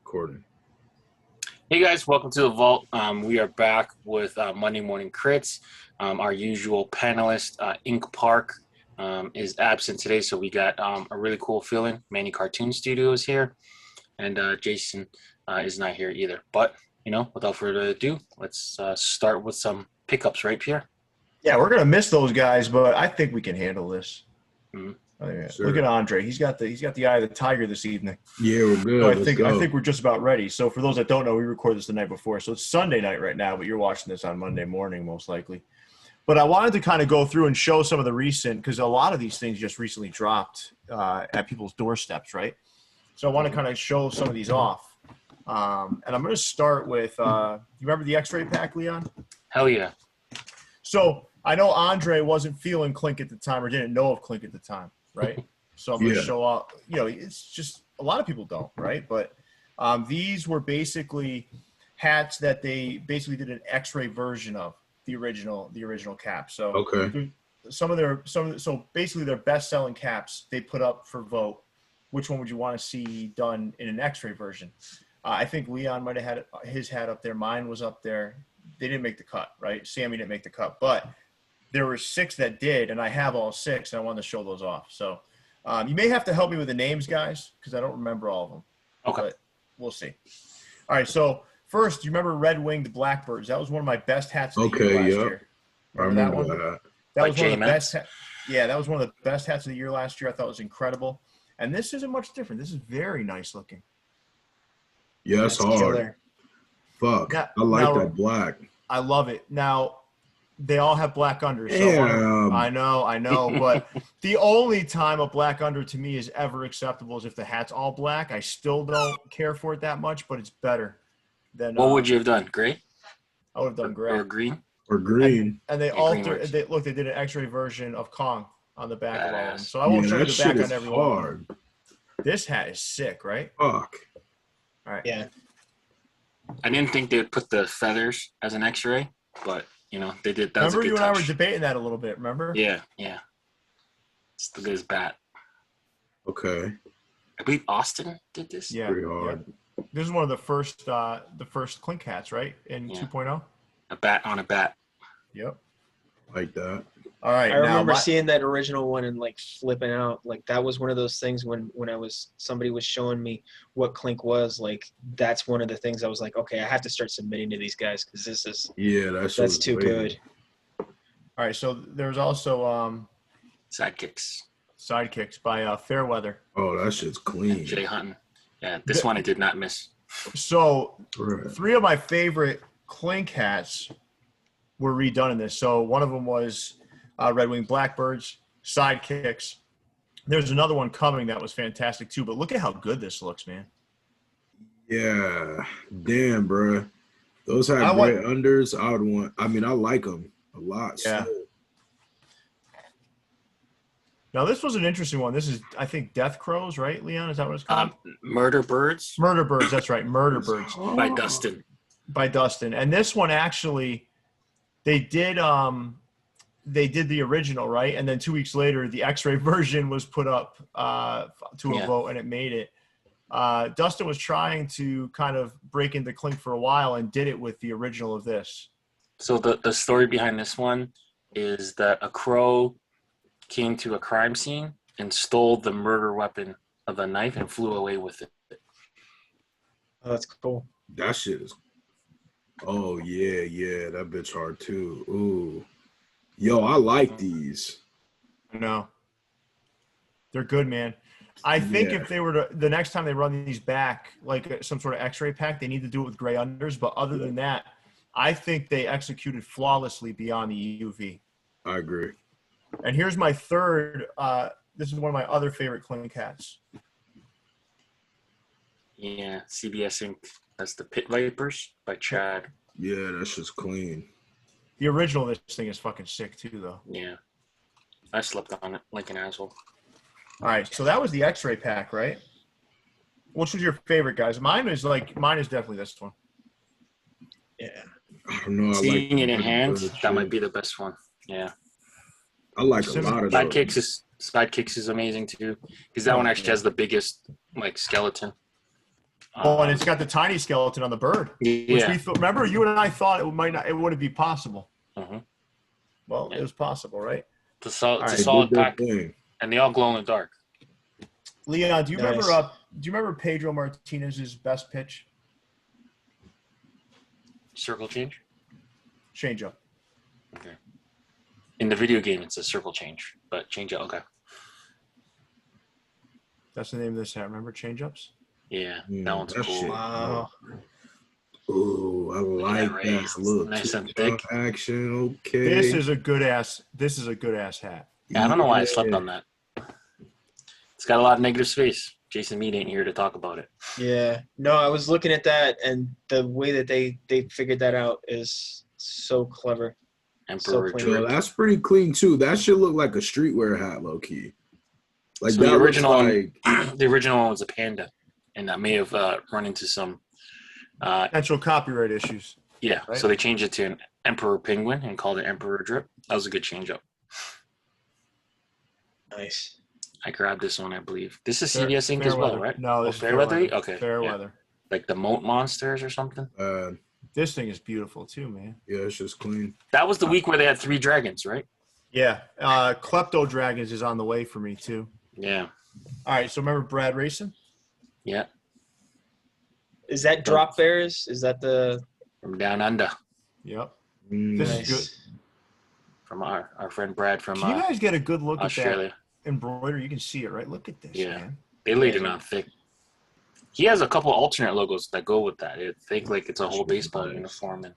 Recording. Hey guys, welcome to the Vault. We are back with Monday Morning Critz. Our usual panelist, Ink Park, is absent today, so we got a really cool feeling. Manny Cartoon Studio is here, and Jason is not here either. But, without further ado, let's start with some pickups, right, Pierre? Yeah, we're gonna miss those guys, but I think we can handle this. Mm-hmm. Sure. Look at Andre; he's got the eye of the tiger this evening. Yeah, we're good. So I think we're just about ready. So for those that don't know, we recorded this the night before, so it's Sunday night right now. But you're watching this on Monday morning, most likely. But I wanted to kind of go through and show some of the recent, because a lot of these things just recently dropped at people's doorsteps, right? So I want to kind of show some of these off, and I'm going to start with. You remember the X-ray pack, Leon? Hell yeah! So I know Andre wasn't feeling Clink at the time, or didn't know of Clink at the time. Right. So I'm going to show off, it's just a lot of people don't. Right. But these were basically hats that they basically did an X-ray version of the original cap. So okay. So basically their best selling caps they put up for vote. Which one would you want to see done in an X-ray version? I think Leon might have had his hat up there. Mine was up there. They didn't make the cut. Right. Sammy didn't make the cut, but there were 6 that did, and I have all 6, and I wanted to show those off. So you may have to help me with the names, guys, because I don't remember all of them. Okay. But we'll see. All right, so first, you remember red-winged blackbirds? That was one of my best hats of the year last year. I remember that. That was one of the best. Yeah, that was one of the best hats of the year last year. I thought it was incredible. And this isn't much different. This is very nice looking. Yeah, it's hard. Fuck. Now, I like that black. I love it. Now, they all have black unders. So I know. But the only time a black under to me is ever acceptable is if the hat's all black. I still don't care for it that much, but it's better than. What would you have done? Gray? I would have done gray. Or green? Or green. And they altered. They did an X-ray version of Kong on the back of all of them. So I won't show you the back on every one. This hat is sick, right? Fuck. All right. Yeah. I didn't think they would put the feathers as an X-ray, but. They did. That remember was a good you and touch. I were debating that a little bit. Remember? Yeah. It's the good bat. Okay. I believe Austin did this. Yeah. Pretty hard. Yeah. This is one of the first Clink hats, right? In 2.0. A bat on a bat. Yep. Like that. All right. I remember seeing that original one and like flipping out. Like that was one of those things when somebody was showing me what Clink was. Like that's one of the things I was like, okay, I have to start submitting to these guys because this is that's too good. All right. So there's also Sidekicks by Fairweather. Oh, that shit's clean. And Jay Hunton. Yeah, this one I did not miss. So 3 of my favorite Clink hats were redone in this. So one of them was Red Wing Blackbirds, Sidekicks. There's another one coming that was fantastic too, but look at how good this looks, man. Yeah. Damn, bro. Those have great unders. I like them a lot. Yeah. So. Now, this was an interesting one. This is, I think, Death Crows, right, Leon? Is that what it's called? Murder Birds? Murder Birds, that's right. Murder Birds. By Dustin. By Dustin. And this one, actually, they did the original, right? And then 2 weeks later, the X-ray version was put up to a vote, and it made it. Dustin was trying to kind of break into Clink for a while and did it with the original of this. So the story behind this one is that a crow came to a crime scene and stole the murder weapon of a knife and flew away with it. Oh, that's cool. That shit is. Oh yeah, that bitch hard too. Ooh. Yo, I like these. I know. They're good, man. I think if they were to, the next time they run these back, like some sort of X-ray pack, they need to do it with gray unders. But other than that, I think they executed flawlessly beyond the UV. I agree. And here's my third. This is one of my other favorite Clink hats. Yeah, CBS Inc. That's the Pit Vipers by Chad. Yeah, that's just clean. The original of this thing is fucking sick too, though. Yeah. I slept on it like an asshole. All right, so that was the X-ray pack, right? Which was your favorite, guys? Mine is definitely this one. Yeah. I don't know. Seeing it in hand, that might be the best one. Yeah. I like a lot of Sidekicks is amazing too, because that one actually has the biggest skeleton. Oh, and it's got the tiny skeleton on the bird. Yeah. Which remember, you and I thought it wouldn't be possible. Mm-hmm. Well, Yeah. it was possible, right? It's a solid pack, thing. and they all glow in the dark. Leon, do you Nice. remember Pedro Martinez's best pitch? Circle change? Change up. Okay. In the video game, it's a circle change, but change up. Okay. That's the name of this hat. Remember change ups? Yeah, that one's that cool. shit. Wow. Ooh, I like that. Look, nice and thick. Action. Okay. This is a good ass hat. Yeah, I don't know why I slept on that. It's got a lot of negative space. Jason Mead ain't here to talk about it. Yeah. No, I was looking at that, and the way that they figured that out is so clever. Emperor So Yo, that's pretty clean too. That should look like a streetwear hat, low key. Like So that the original looks one, the original one was a panda, and that may have run into some Potential copyright issues. yeah. Right. So they changed it to an emperor penguin and called it emperor drip. That was a good change up. Nice. I grabbed this one, I believe. This is Fair- CBS Ink as well, Fairweather. right? No, this is Fairweather. Fairweather. Okay. Fairweather. Like the Moat Monsters or something. This thing is beautiful too, man. yeah, it's just clean. That was the week where they had 3 dragons, right? Yeah. Klepto Dragons is on the way for me too. Yeah. All right. So remember Brad Racing? Yeah. Is that Drop Bears? Is that the From down under. Yep. Mm. This nice? is good. From our friend Brad from Can you guys get a good look Australia. at that embroidery? You can see it, right? Look at this, Yeah. man. They laid it on thick. He has a couple alternate logos that go with that. It think like it's a whole baseball uniform and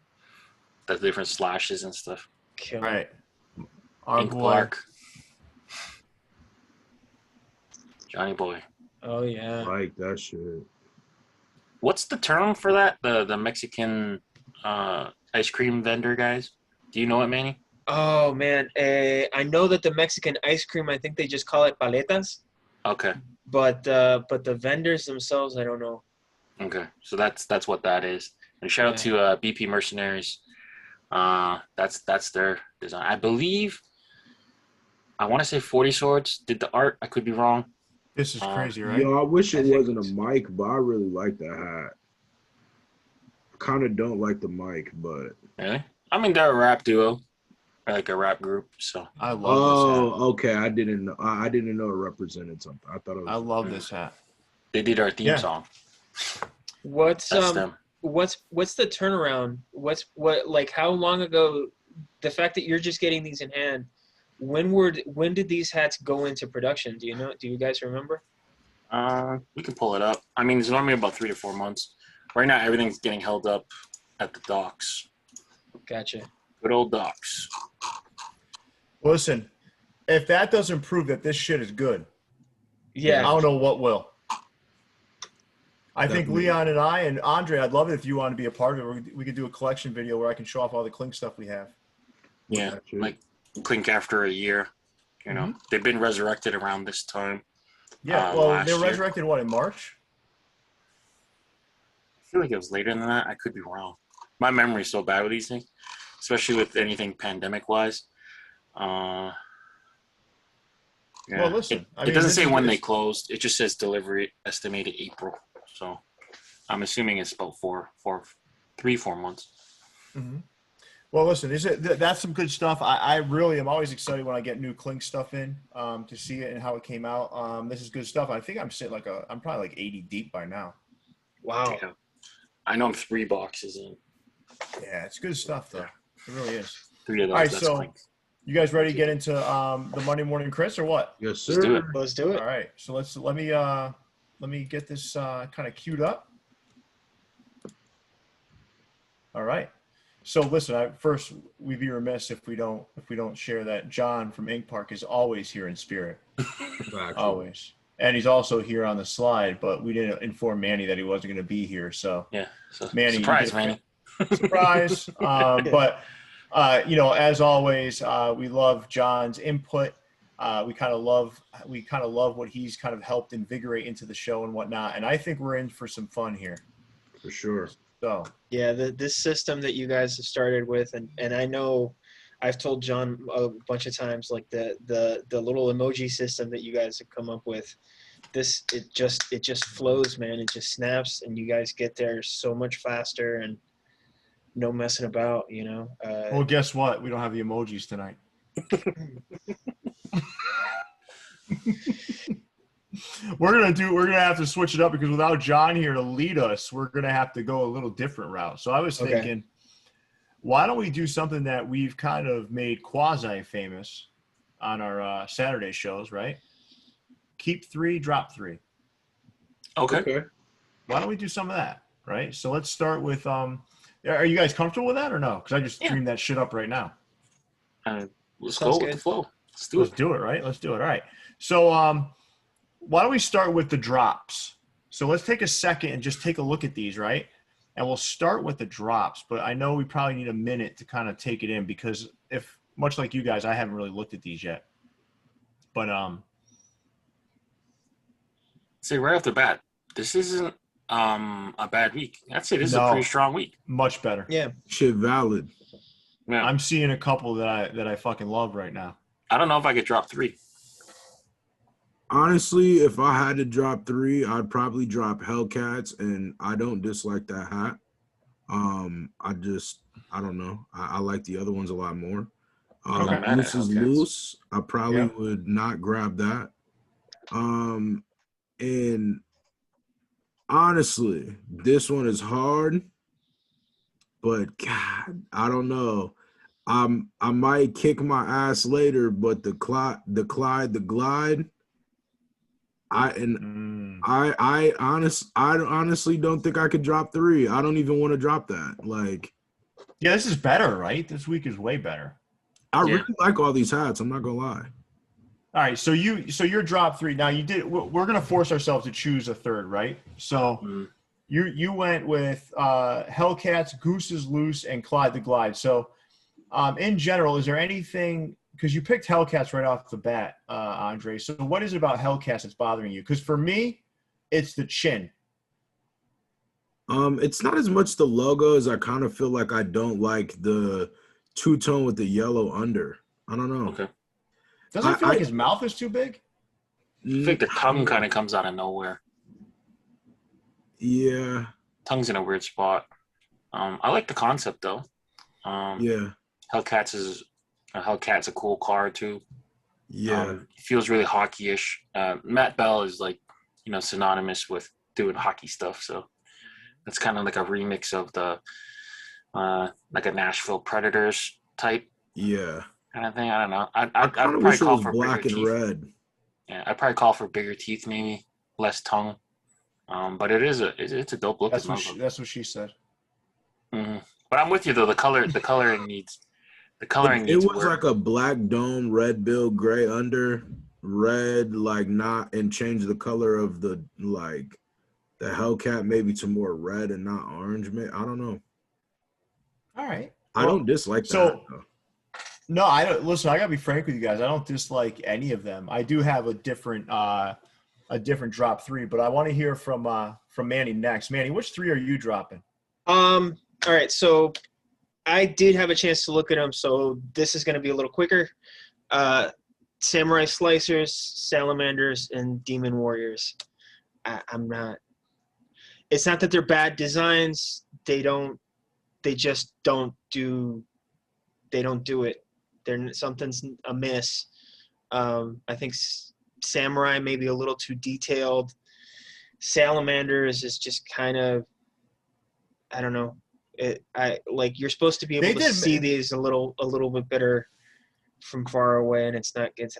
the different slashes and stuff. Kill. All right. Our Ink boy. Clark. Johnny Boy. Oh yeah. Like that shit. What's the term for that? The Mexican ice cream vendor guys? Do you know it, Manny? Oh man. I know that the Mexican ice cream, I think they just call it paletas, Okay. but the vendors themselves, I don't know. Okay. So that's what that is. And shout out to BP Mercenaries. That's their design. I believe I want to say 40 Swords did the art. I could be wrong. This is crazy, right? Yo, I wish it I think wasn't a it's- mic, but I really like that hat. I kind of don't like the mic, but Really? I mean, they're a rap duo, or like a rap group. So I love this hat. okay. I didn't know. I didn't know it represented something. I thought it was. I love this hat. they did our theme Yeah. song. What's That's them. what's the turnaround? Like how long ago? The fact that you're just getting these in hand. When did these hats go into production? Do you know? Do you guys remember? We can pull it up. I mean, it's normally about 3 to 4 months. Right now, everything's getting held up at the docks. Gotcha. Good old docks. Listen, if that doesn't prove that this shit is good, I Yeah. don't know what will. I think Definitely. Leon and I and Andre, I'd love it if you want to be a part of it. We could do a collection video where I can show off all the Clink stuff we have. Yeah, Gotcha. like Clink after a year. You know, they've been resurrected around this time. Yeah, well, last they were year. resurrected, what, in March? I feel like it was later than that. I could be wrong. My memory's so bad with these things, especially with anything pandemic-wise. Yeah. Well, listen, It, I it mean, doesn't this say is- when they it's- closed. It just says delivery estimated April. So I'm assuming it's about 3-4 months. Mhm. Well, listen, that's some good stuff. I really am always excited when I get new Clink stuff in to see it and how it came out. This is good stuff. I think I'm sitting I'm probably like 80 deep by now. Wow. Yeah. I know I'm 3 boxes in. Yeah, it's good stuff though. It really is. 3 of those. All right, that's so Clink. you guys ready to get into the Monday Morning Critz or what? Yes, sir. Let's do it. Let's do it. All right, so let me get this kind of queued up. All right. So listen, first we'd be remiss if we don't share that John from Ink Park is always here in spirit, always, and he's also here on the slide. But we didn't inform Manny that he wasn't going to be here, so Yeah. So, Manny, you surprise, get a- Manny. surprise. But as always, we love John's input. We kind of love what he's kind of helped invigorate into the show and whatnot. And I think we're in for some fun here. For sure. So Yeah, this system that you guys have started with, and I know I've told John a bunch of times, like the little emoji system that you guys have come up with, it just flows, man. It just snaps, and you guys get there so much faster and no messing about, you know. Well, guess what? We don't have the emojis tonight. We're gonna have to switch it up because without John here to lead us, we're gonna have to go a little different route. So I was thinking, why don't we do something that we've kind of made quasi famous on our Saturday shows, right? Keep 3, drop 3. Okay. Why don't we do some of that, right? So let's start with are you guys comfortable with that or no? Because I just dreamed that shit up right now. Let's go with the flow. Let's do it, right? Let's do it. All right. So why don't we start with the drops? So let's take a second and just take a look at these, right? And we'll start with the drops, but I know we probably need a minute to kind of take it in because if much like you guys, I haven't really looked at these yet. But say right off the bat, this isn't a bad week. I'd say this is a pretty strong week. Much better. Yeah. Shit valid. Yeah. I'm seeing a couple that I fucking love right now. I don't know if I could drop 3. Honestly, if I had to drop 3, I'd probably drop Hellcats, and I don't dislike that hat. I don't know. I like the other ones a lot more. Loose is loose. I probably would not grab that. And honestly, this one is hard, but God, I don't know. I might kick my ass later, but the glide. I honestly don't think I could drop 3. I don't even want to drop that. Like, yeah, this is better, right? This week is way better. I really like all these hats. I'm not gonna lie. All right, so you're drop 3. Now we're gonna force ourselves to choose a third, right? So you went with Hellcats, Goose is Loose, and Clyde the Glide. So in general, is there anything? Because you picked Hellcats right off the bat, Andre. So what is it about Hellcats that's bothering you? Because for me, it's the chin. It's not as much the logo as I kind of feel like I don't like the two-tone with the yellow under. I don't know. Okay. Doesn't it feel like his mouth is too big? I think the tongue kind of comes out of nowhere. Yeah. Tongue's in a weird spot. I like the concept, though. Yeah. Hellcat's a cool card too. Yeah, it feels really hockey-ish. Matt Bell is like, synonymous with doing hockey stuff. So it's kind of like a remix of the like a Nashville Predators type. Yeah, kind of thing. I don't know. I'd probably call for black and teeth. red. Yeah, I'd probably call for bigger teeth, maybe less tongue. But it's a dope look. That's what she said. Mm-hmm. But I'm with you though. The coloring needs. It was like a black dome, red bill, gray under, red and change the color of the Hellcat maybe to more red and not orange. I don't know. All right. I don't dislike that. So, no, I don't. Listen, I gotta be frank with you guys. I don't dislike any of them. I do have a different drop 3, but I want to hear from Manny next. Manny, which 3 are you dropping? All right, so I did have a chance to look at them, so this is going to be a little quicker. Samurai Slicers, Salamanders, and Demon Warriors. I'm not – it's not that they're bad designs. They just don't do – they don't do it. Something's amiss. I think Samurai may be a little too detailed. Salamanders is just kind of – I don't know. You're supposed to be able to see these a little bit better from far away, and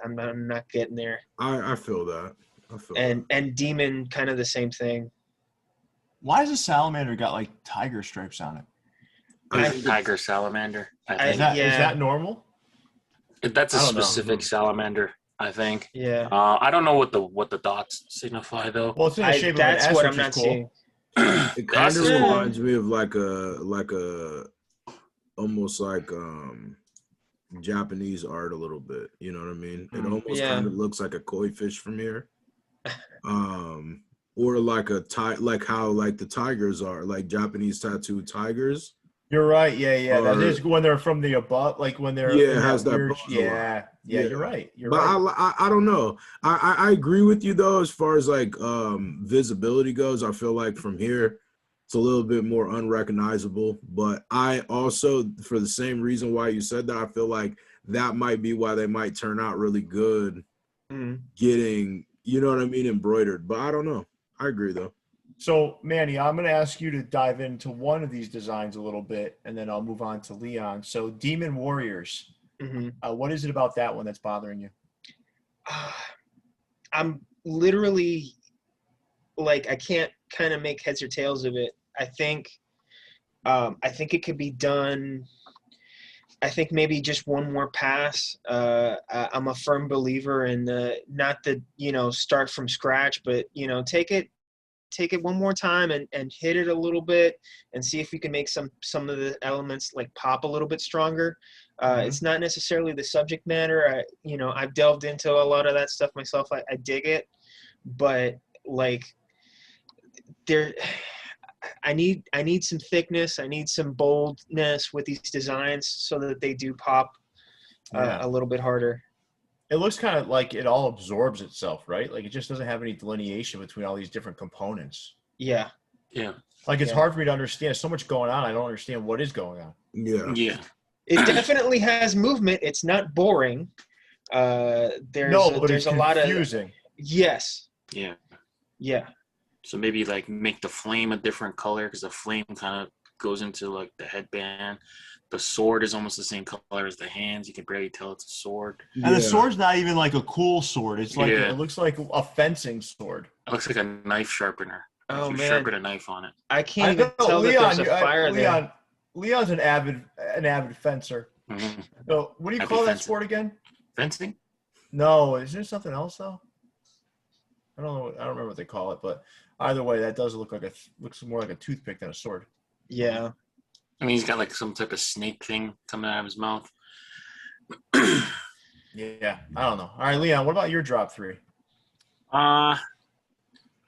I'm not getting there. I feel that. And Demon, kind of the same thing. Why does a salamander got tiger stripes on it? Tiger salamander. Is that normal? That's a specific salamander, I think. Yeah. I don't know what the dots signify though. Well, it's in the shape of an S, what I'm which not is cool. seeing. It kind of reminds me of almost like Japanese art a little bit. You know what I mean? It almost kind of looks like a koi fish from here, or like how the tigers are, like Japanese tattooed tigers. You're right. Yeah. That is when they're from the above, when they're it has that. Weird, Yeah, you're right. You're but right. I don't know. I agree with you though, as far as like visibility goes. I feel like from here it's a little bit more unrecognizable. But I also, for the same reason why you said that, I feel like that might be why they might turn out really good getting, you know what I mean, embroidered. But I don't know. I agree though. So, Manny, I'm going to ask you to dive into one of these designs a little bit, and then I'll move on to Leon. So, Demon Warriors. What is it about that one that's bothering you? I'm literally like, I can't kind of make heads or tails of it. I think it could be done. I think maybe just one more pass. I'm a firm believer in not the, start from scratch, but, take it one more time and hit it a little bit and see if you can make some of the elements like pop a little bit stronger. It's not necessarily the subject matter. I've delved into a lot of that stuff myself. I dig it, but like I need some thickness. I need some boldness with these designs so that they do pop a little bit harder. It looks kind of like it all absorbs itself, right? Like it just doesn't have any delineation between all these different components. Yeah. Yeah. Like it's hard for me to understand. So much going on. I don't understand what is going on. Yeah. Yeah. It definitely has movement. It's not boring. There's a lot of confusing. Yes. Yeah. Yeah. So maybe like make the flame a different color, because the flame kind of goes into like the headband. The sword is almost the same color as the hands. You can barely tell it's a sword. And the sword's not even like a cool sword. It's like it looks like a fencing sword. It looks like a knife sharpener. Oh, you man. sharpen a knife on it. I can't even tell that there's a fire there. Leon's an avid fencer. Mm-hmm. So what do you call that sport again? Fencing? No, is there something else though? I don't know. I don't remember what they call it, but either way, that does looks more like a toothpick than a sword. Yeah. I mean, he's got like some type of snake thing coming out of his mouth. Yeah, I don't know. All right, Leon, what about your drop 3? I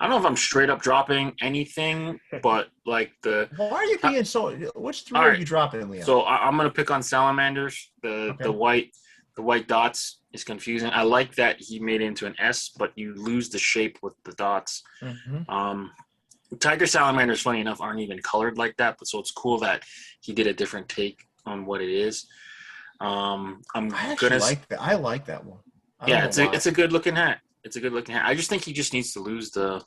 don't know if I'm straight up dropping anything, but like why are you being so? Which 3 are you dropping, Leon? So I'm gonna pick on salamanders. The white dots is confusing. I like that he made it into an S, but you lose the shape with the dots. Tiger salamanders, funny enough, aren't even colored like that, but so it's cool that he did a different take on what it is. I like that. I like that one. It's a good looking hat. It's a good looking hat. I just think he just needs to lose the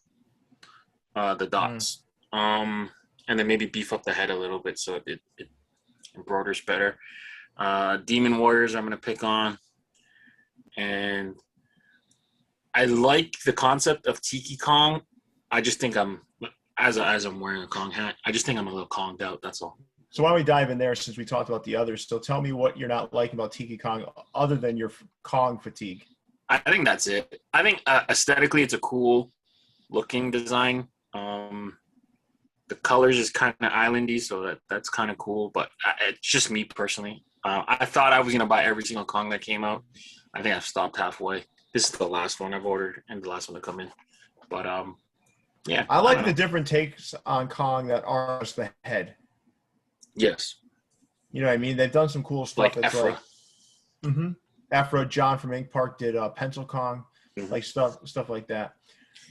dots, and then maybe beef up the head a little bit so it embroiders better. Demon Warriors I'm gonna pick on, and I like the concept of Tiki Kong. I just think as I'm wearing a Kong hat, I just think I'm a little Konged out. That's all. So why don't we dive in there since we talked about the others? So tell me what you're not liking about Tiki Kong other than your Kong fatigue. I think that's it. I think aesthetically it's a cool looking design. The colors is kind of islandy, so that's kind of cool. But it's just me personally. I thought I was gonna buy every single Kong that came out. I think I've stopped halfway. This is the last one I've ordered and the last one to come in. But yeah. I like the different takes on Kong that are just the head. Yes. You know what I mean? They've done some cool stuff. Like Ephra. Ephra, John from Ink Park did Pencil Kong, like stuff like that.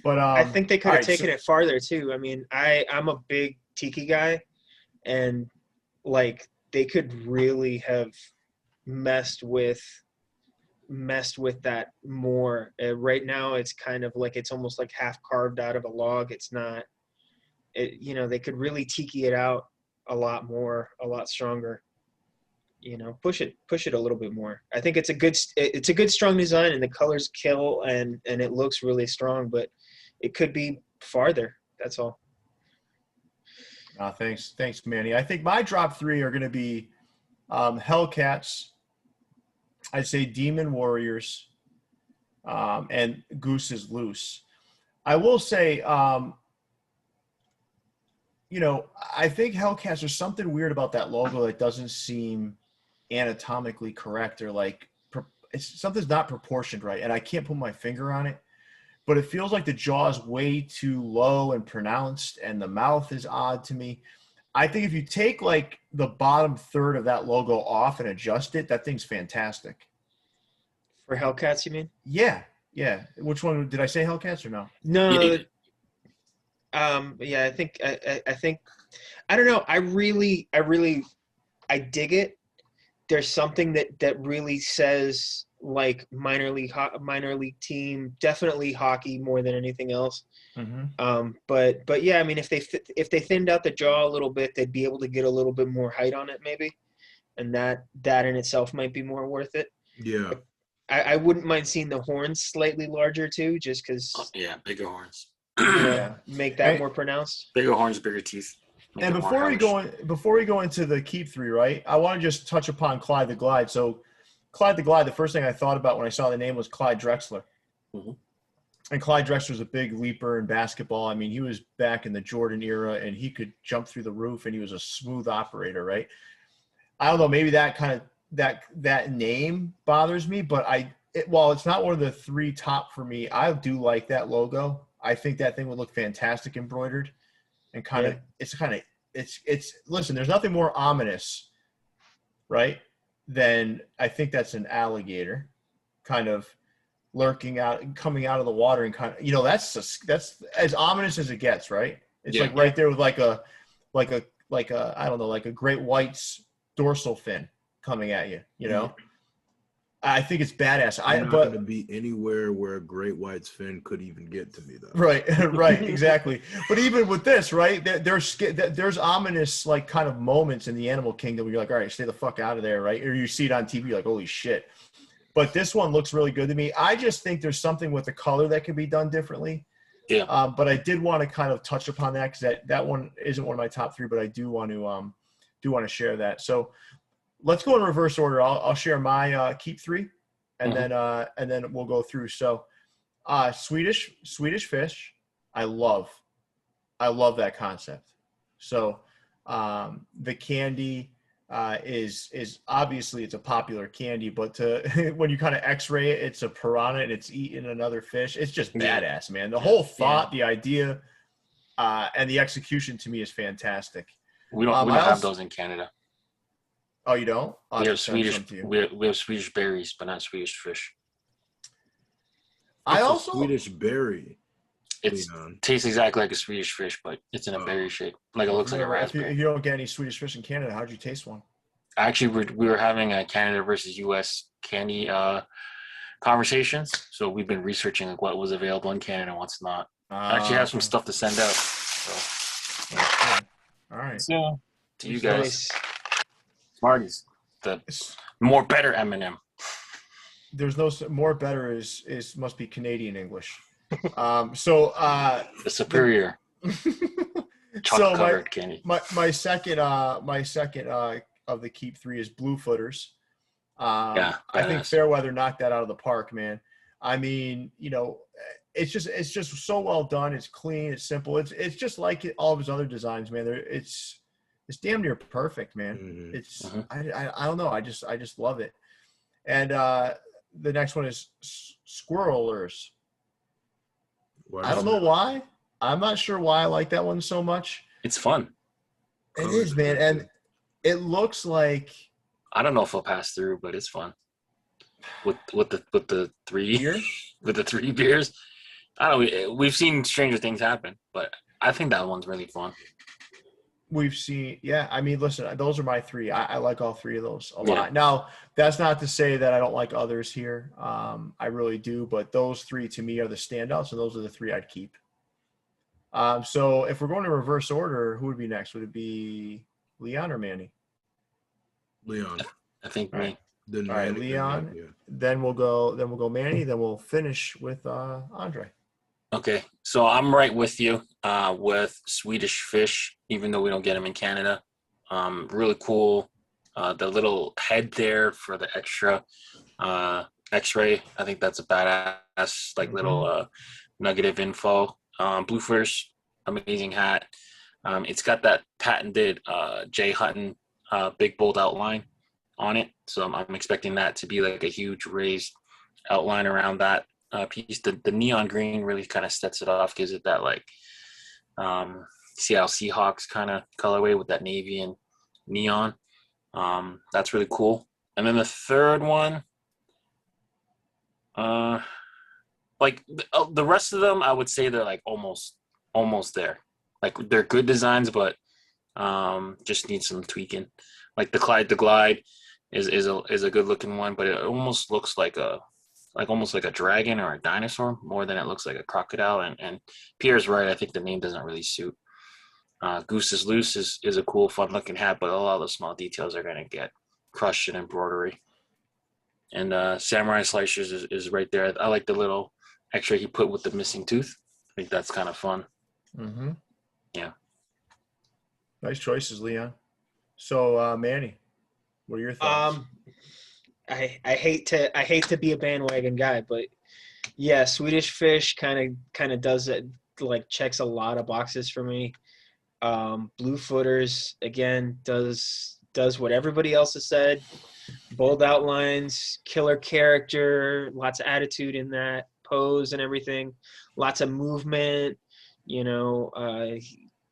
But I think they could have taken it farther too. I mean, I'm a big Tiki guy, and like they could really have messed with that more. Right now, it's kind of like it's almost like half carved out of a log. It's not. They could really Tiki it out a lot more, a lot stronger. Push it a little bit more. I think it's a good strong design, and the colors kill, and it looks really strong, but it could be farther. That's all. Thanks, Manny. I think my drop 3 are going to be Hellcats. I'd say Demon Warriors, and Goose is Loose. I will say, I think Hellcats, there's something weird about that logo that doesn't seem anatomically correct, or like something's not proportioned right, and I can't put my finger on it, but it feels like the jaw is way too low and pronounced, and the mouth is odd to me. I think if you take like the bottom third of that logo off and adjust it, that thing's fantastic. For Hellcats, you mean? Yeah. Which one did I say? Hellcats or no? No. Yeah. Yeah, I think I don't know. I dig it. There's something that really says like minor league team, definitely hockey more than anything else. Mm-hmm. But yeah, I mean, if they thinned out the jaw a little bit, they'd be able to get a little bit more height on it, maybe, and that in itself might be more worth it. Yeah. I wouldn't mind seeing the horns slightly larger too, just because. Yeah, bigger horns. Make that more pronounced. Bigger horns, bigger teeth. And before we go into the keep three, right? I want to just touch upon Clyde the Glide. So, Clyde the Glide, the first thing I thought about when I saw the name was Clyde Drexler. Mm-hmm. And Clyde Drexler was a big leaper in basketball. I mean, he was back in the Jordan era, and he could jump through the roof, and he was a smooth operator, right? I don't know, maybe that kind of that name bothers me, but while it's not one of the three top for me, I do like that logo. I think that thing would look fantastic embroidered, and it's listen, there's nothing more ominous, right, than I think that's an alligator kind of lurking out, coming out of the water, and kind of, that's as ominous as it gets, right? It's like right there with like a I don't know, like a great white's dorsal fin coming at you, I think it's badass. I'm not going to be anywhere where a great white's fin could even get to me, though. Right, exactly. But even with this, right, there's ominous, like, kind of moments in the animal kingdom where you're like, all right, stay the fuck out of there, right? Or you see it on TV, you're like, holy shit. But this one looks really good to me. I just think there's something with the color that could be done differently. Yeah. But I did want to kind of touch upon that because that one isn't one of my top three, but I do want to share that. So let's go in reverse order. I'll share my keep three, and then we'll go through. So Swedish fish, I love that concept. So the candy is obviously, it's a popular candy, but when you kind of X-ray it, it's a piranha and it's eating another fish. It's just badass, man. The whole thought, the idea, and the execution to me is fantastic. We don't have those in Canada. Oh, you don't? We have Swedish berries, but not Swedish fish. Swedish berry. It tastes exactly like a Swedish fish, but it's in a berry shape. Like it looks like a raspberry. If you don't get any Swedish fish in Canada, how'd you taste one? Actually, we were having a Canada versus U.S. candy conversations, so we've been researching like what was available in Canada and what's not. I actually have some stuff to send out. So. All right. So to you guys. Smarties, the more better M&M. There's no more better is must be Canadian English. The superior chocolate covered candy. My second of the keep three is Blue Footers. I think Fairweather knocked that out of the park, man. I mean, it's just so well done. It's clean. It's simple. It's just like all of his other designs, man. It's damn near perfect, man. Mm-hmm. It's I don't know. I just love it. And the next one is Squirrelers. I don't know why. I'm not sure why I like that one so much. It's fun. It is, man, and it looks like, I don't know if it'll pass through, but it's fun. With the three beer? With the three beers. I don't know. We've seen stranger things happen, but I think that one's really fun. We've seen, I mean, listen, those are my three. I like all three of those a lot. Now, that's not to say that I don't like others here. I really do, but those three to me are the standouts, and those are the three I'd keep. So if we're going in reverse order, who would be next? Would it be Leon or Manny? Leon. I think me. All right, Leon. Then we'll go Manny. Then we'll finish with Andre. Okay, so I'm right with you with Swedish fish, even though we don't get them in Canada. Really cool. The little head there for the extra X-ray. I think that's a badass, little nugget of info. Blue Fish, amazing hat. It's got that patented Jay Hutton big bold outline on it. So I'm expecting that to be like a huge raised outline around that piece. The neon green really kind of sets it off, gives it that Seattle Seahawks kind of colorway with that navy and neon. That's really cool. And then the third one, Like the rest of them, I would say they're like almost there. Like they're good designs, but just need some tweaking. Like the Clyde the Glide is a good looking one, but it almost looks like almost like a dragon or a dinosaur more than it looks like a crocodile. And Pierre's right. I think the name doesn't really suit. Goose is Loose is a cool, fun looking hat, but a lot of the small details are gonna get crushed in embroidery. And Samurai Slicers is right there. I like the little extra he put with the missing tooth. I think that's kind of fun. Mm-hmm. Yeah. Nice choices, Leon. So, Manny, what are your thoughts? I hate to be a bandwagon guy, but yeah, Swedish Fish kind of does it, like checks a lot of boxes for me. Blue Footers again does what everybody else has said. Bold outlines, killer character, lots of attitude in that pose and everything, lots of movement.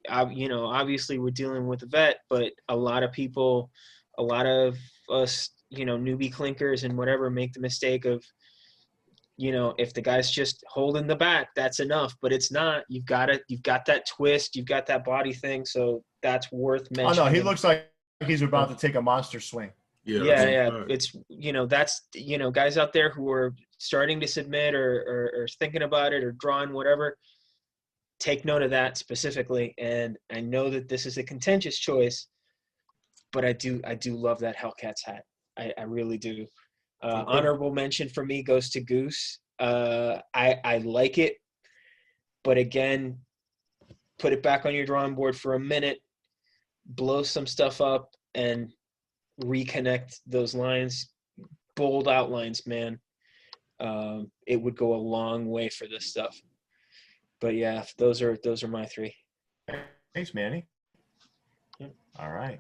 Obviously we're dealing with a vet, but a lot of us, newbie clinkers and whatever, make the mistake of, if the guy's just holding the back, that's enough, but it's not. You've got that twist, you've got that body thing, so that's worth mentioning. Oh no, he looks like he's about to take a monster swing. Yeah. It's that's guys out there who are starting to submit or thinking about it or drawing whatever. Take note of that specifically, and I know that this is a contentious choice, but I do love that Hellcats hat. I really do. Honorable mention for me goes to Goose. I like it, but again, put it back on your drawing board for a minute, blow some stuff up, and reconnect those lines. Bold outlines, man. It would go a long way for this stuff. But yeah, those are my three. Thanks, Manny. Yeah. All right.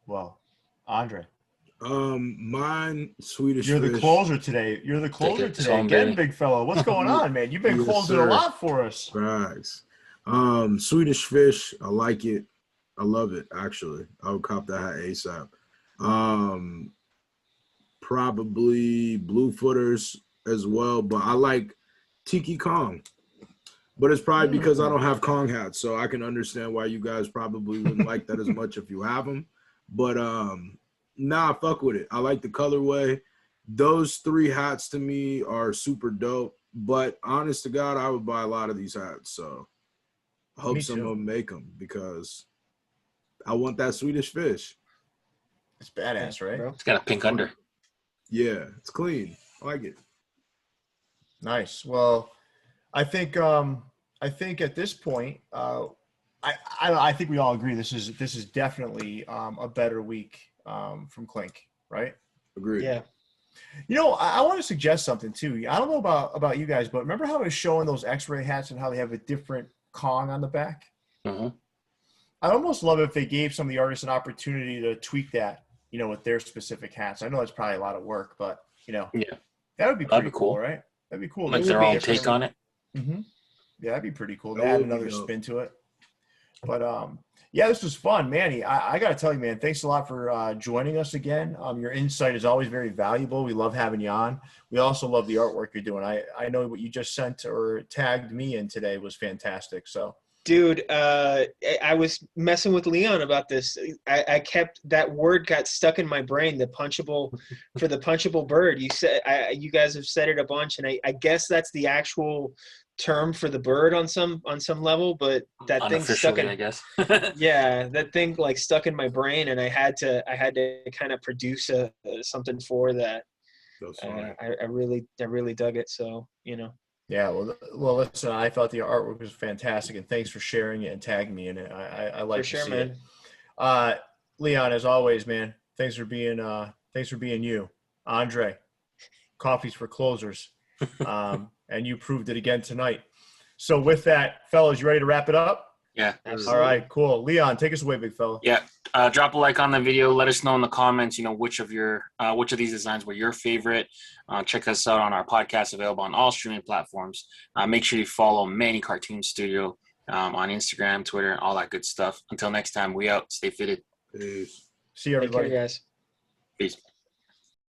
Well, Andre. Mine, Swedish You're Fish. the closer today. Again, big fellow. What's going on, man? You've been closing a lot for us. Thanks. Swedish Fish, I like it. I love it, actually. I would cop that hat ASAP. Probably Blue Footers as well, but I like Tiki Kong. But it's probably because I don't have Kong hats, so I can understand why you guys probably wouldn't like that as much if you have them. But fuck with it. I like the colorway. Those three hats to me are super dope. But honest to God, I would buy a lot of these hats. So I hope some of them make them because I want that Swedish Fish. It's badass, right? It's got a pink under. Yeah, it's clean. I like it. Nice. Well, I think at this point, I think we all agree this is definitely a better week from Clink, right? Agreed. Yeah. I want to suggest something too. I don't know about you guys, but remember how I was showing those X-ray hats and how they have a different Kong on the back? Mm-hmm. I'd almost love it if they gave some of the artists an opportunity to tweak that, with their specific hats. I know that's probably a lot of work, but that would be pretty cool, right? That'd be cool. Like their own take on it. Mm-hmm. Yeah, that'd be pretty cool. They add another spin to it. But this was fun, Manny. I got to tell you, man, thanks a lot for joining us again. Your insight is always very valuable. We love having you on. We also love the artwork you're doing. I know what you just sent or tagged me in today was fantastic. So, dude, I was messing with Leon about this. I kept that word got stuck in my brain. The punchable bird. You said you guys have said it a bunch, and I guess that's the actual term for the bird on some level, but that thing stuck in, I guess. Yeah, that thing like stuck in my brain, and I had to kind of produce something for that. I really dug it. So Yeah, well, listen, I thought the artwork was fantastic, and thanks for sharing it and tagging me in it. I like to see man. It. Leon, as always, man, thanks for being you. Andre, coffees for closers. And you proved it again tonight. So with that, fellas, you ready to wrap it up? Yeah. Absolutely. All right, cool. Leon, take us away, big fella. Yeah. Drop a like on the video. Let us know in the comments, which of these designs were your favorite. Check us out on our podcast, available on all streaming platforms. Make sure you follow Manny Cartoon Studio on Instagram, Twitter, all that good stuff. Until next time, we out. Stay fitted. Peace. See you, everybody. Take care, guys. Peace.